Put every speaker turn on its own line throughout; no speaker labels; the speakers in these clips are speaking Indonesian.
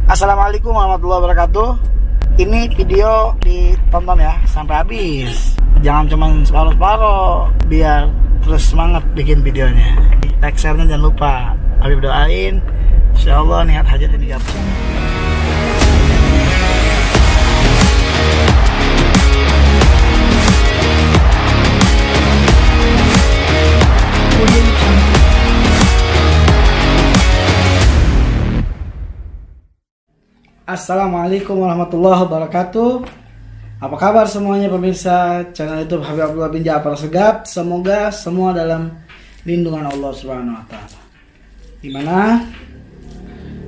Assalamualaikum warahmatullahi wabarakatuh. Ini video ditonton ya sampai habis. Jangan cuma separuh-separuh, biar terus semangat bikin videonya. Like, share-nya jangan lupa. Habib doain, insyaallah niat hajat ini dijawab. Assalamualaikum warahmatullahi wabarakatuh. Apa kabar semuanya pemirsa channel YouTube Habib Abdullah bin Ja'far Segaf? Semoga semua dalam lindungan Allah Subhanahu wa taala. Dimana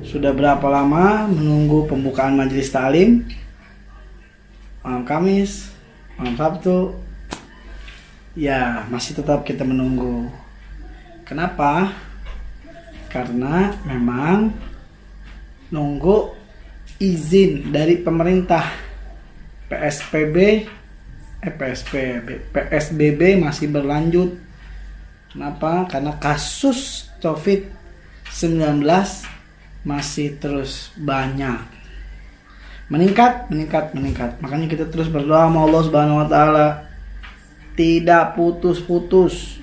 sudah berapa lama menunggu pembukaan majelis ta'lim? Malam Kamis, malam Sabtu. Ya, masih tetap kita menunggu. Kenapa? Karena memang nunggu izin dari pemerintah. PSBB masih berlanjut. Kenapa? Karena kasus COVID-19 masih terus banyak. Meningkat. Makanya kita terus berdoa sama Allah Subhanahu wa taala. Tidak putus-putus.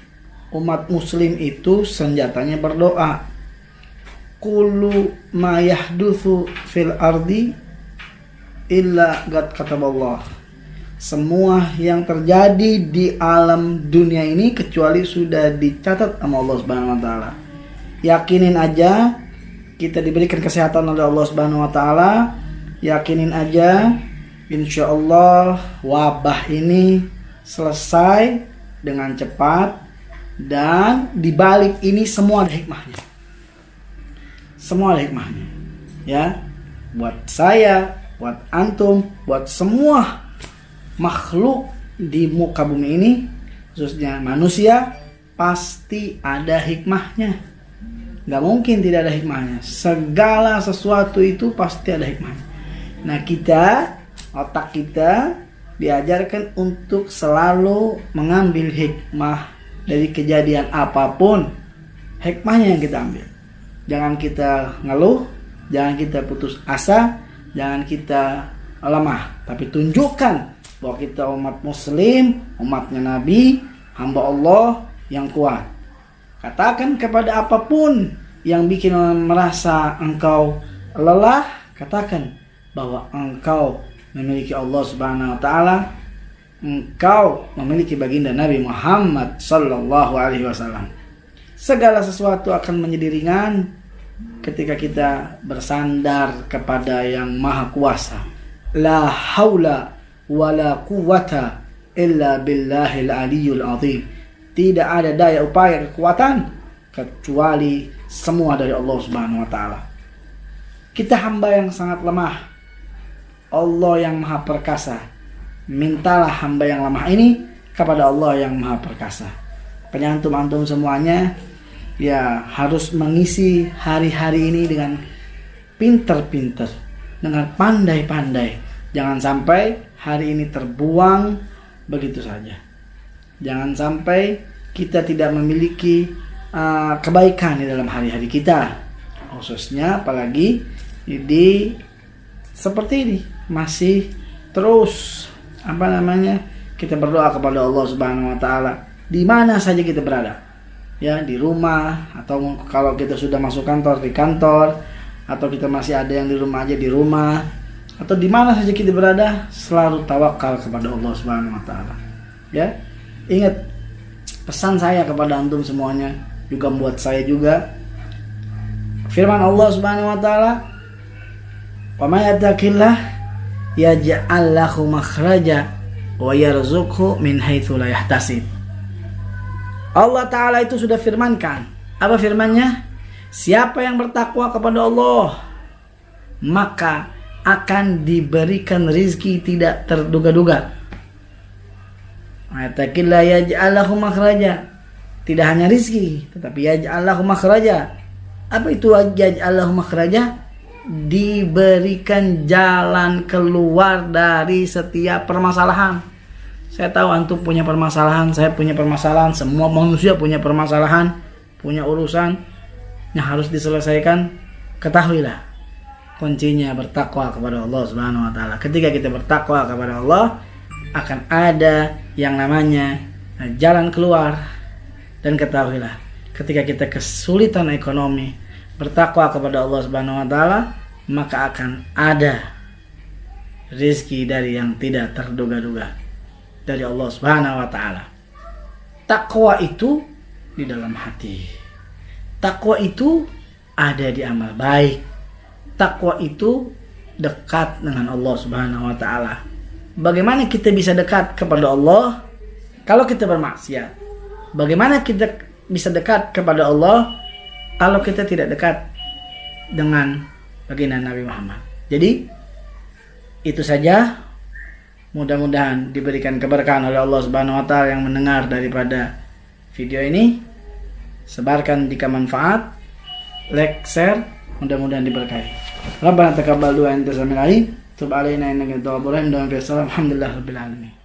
Umat muslim itu senjatanya berdoa. Kullu ma yahdutsu fil ardi illa qad kataballah. Semua yang terjadi di alam dunia ini kecuali sudah dicatat sama Allah Subhanahu wa taala. Yakinin aja kita diberikan kesehatan oleh Allah Subhanahu wa taala. Yakinin aja insyaallah wabah ini selesai dengan cepat, dan dibalik ini semua ada hikmahnya. Semua ada hikmahnya, ya, buat saya, buat antum, buat semua makhluk di muka bumi ini, khususnya manusia, pasti ada hikmahnya. Gak mungkin tidak ada hikmahnya. Segala sesuatu itu pasti ada hikmahnya. Nah, otak kita diajarkan untuk selalu mengambil hikmah dari kejadian apapun. Hikmahnya yang kita ambil. Jangan kita ngeluh, jangan kita putus asa, jangan kita lemah, tapi tunjukkan bahwa kita umat muslim, umatnya Nabi, hamba Allah yang kuat. Katakan kepada apapun yang bikin merasa engkau lelah, katakan bahwa engkau memiliki Allah Subhanahu wa taala, engkau memiliki baginda Nabi Muhammad sallallahu alaihi wasallam. Segala sesuatu akan menjadi ringan ketika kita bersandar kepada yang maha kuasa. La haula wa la quwwata illa billahil aliyul azim. Tidak ada daya upaya kekuatan kecuali semua dari Allah Subhanahu wa taala. Kita hamba yang sangat lemah. Allah yang maha perkasa. Mintalah hamba yang lemah ini kepada Allah yang maha perkasa. Penyantum-antum semuanya, ya, harus mengisi hari-hari ini dengan pinter-pinter, dengan pandai-pandai. Jangan sampai hari ini terbuang begitu saja. Jangan sampai kita tidak memiliki kebaikan di dalam hari-hari kita, khususnya apalagi di seperti ini masih terus kita berdoa kepada Allah Subhanahu wa taala di mana saja kita berada. Ya, di rumah, atau kalau kita sudah masuk kantor, di kantor, atau kita masih ada yang di rumah aja, di rumah, atau di mana saja kita berada, selalu tawakal kepada Allah Subhanahu wa taala. Ya. Ingat pesan saya kepada antum semuanya, juga buat saya juga. Firman Allah Subhanahu wa taala, "Wa may yattaqillah yaj'al lahu makhraja wa yarzuqhu min haitsu la yahtasib." Allah Ta'ala itu sudah firmankan. Apa firmannya? Siapa yang bertakwa kepada Allah, maka akan diberikan rizki tidak terduga-duga. Ayatakillah yaj'al lahu makhraja. Tidak hanya rizki, tetapi yaj'al lahu makhraja. Apa itu yaj'al lahu makhraja? Diberikan jalan keluar dari setiap permasalahan. Saya tahu antum punya permasalahan, saya punya permasalahan, semua manusia punya permasalahan, punya urusan yang harus diselesaikan. Ketahuilah, kuncinya bertakwa kepada Allah Subhanahu wa taala. Ketika kita bertakwa kepada Allah, akan ada yang namanya jalan keluar. Dan ketahuilah, ketika kita kesulitan ekonomi, bertakwa kepada Allah Subhanahu wa taala, maka akan ada rezeki dari yang tidak terduga-duga dari Allah Subhanahu wa taala. Takwa itu di dalam hati. Takwa itu ada di amal baik. Takwa itu dekat dengan Allah Subhanahu wa taala. Bagaimana kita bisa dekat kepada Allah kalau kita bermaksiat? Bagaimana kita bisa dekat kepada Allah kalau kita tidak dekat dengan baginda Nabi Muhammad? Jadi itu saja. Mudah-mudahan diberikan keberkahan oleh Allah Subhanahu wa taala yang mendengar daripada video ini. Sebarkan jika manfaat, like, share, mudah-mudahan diberkahi. Rabbana taqabbal du'a anta samiul alim, tub alaina innaka tawwabur rahim. Alhamdulillah rabbil alamin.